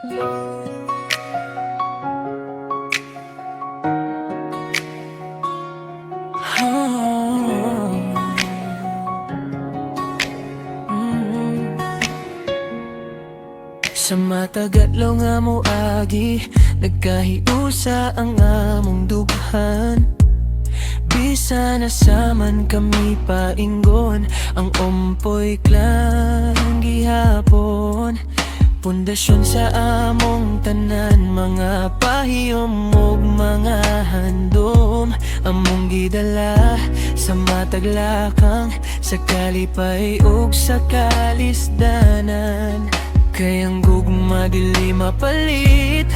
Sa matagatlaw nga mo agi, nagkahiusa ang among dughan. Bisa nasaman kami paingon, ang Ompoy Clan gihapon. Pundasyon sa among tanan, mga pahiyom ug mga handom. Among gidala sa mataglakang, sa kalipay ug sa kalisdanan. Kayang gugma dili mapalit,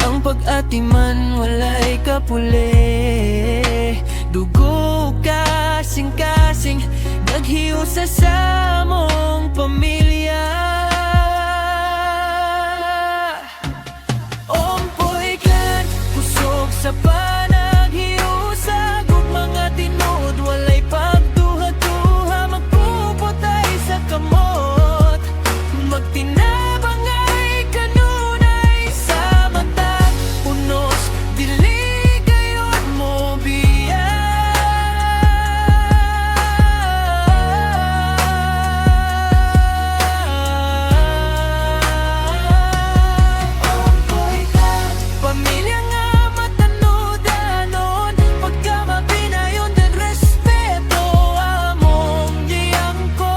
ang pag-atiman walay kapuli. Dugo kasing-kasing, naghiusa sa among pamilya. Ompoy Clan, kusog sa panaghiusa, ug mga tinuod walay pagduha-duha, magpuputay sa kamot, magtinabang ay kanunay sa mata, unos dili gayud mo biya. Ompoy Clan, pamilya nga matanudanon, pagka mapinayon dag respeto among giangkon.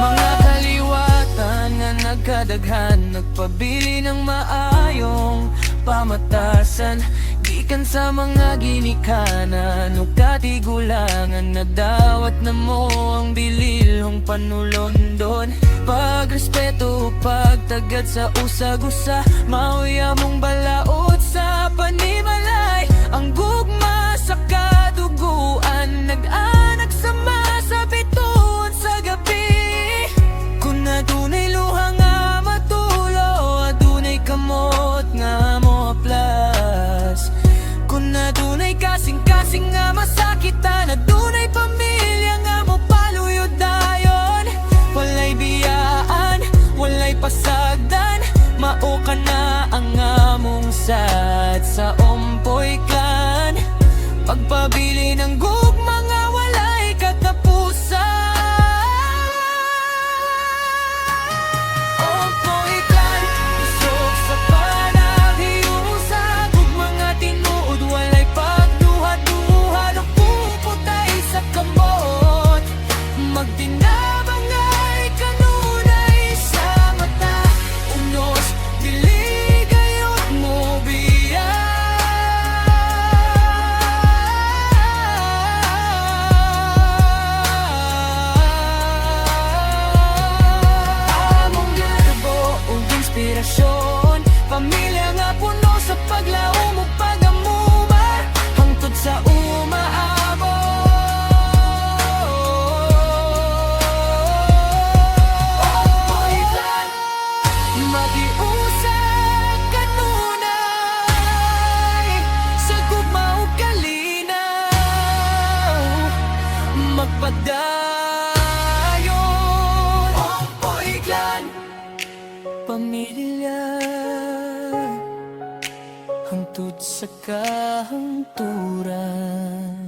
Mga kaliwatan nga nagkadaghan, nagpabili ng maayong pamatasan, gikan sa mga ginikanan ug katigulangan. Nadawat na mo ang bililhong panulondon, pagrespeto ug pagtagad sa usag-usa, mauya mong balaod sa panimalay. Ang gugma sa kaduguan, nag-anak sama sa bituon sa gabi. Kung adunay luha nga matulo, adunay kamot nga mo plus. Kung adunay kasing-kasing nga masakitan, adunay pamilya nga mo paluyod dayon. Walay biyaan, walay pasagdan, mao ka na ang among sad sa Ompoy Clan. Pagpabili ng gugma nga walay katapusan. Ompoy Clan, kusog sa panaghiusa, ug mga tinuod walay pagduha-duha, nagpuputay sa kamot, magtinabang ay kanunay sa mata, unos dili gayud mo biya. Among gatubo ug inspirasyon, pamilya nga puno sa paglaom ug pagamuma, hangtod sa Ompoy Clan, magiusa kanunay sa gugma ug kalinaw, magpadayon. Ompoy Clan, pamilya hangtod sa kahangturan.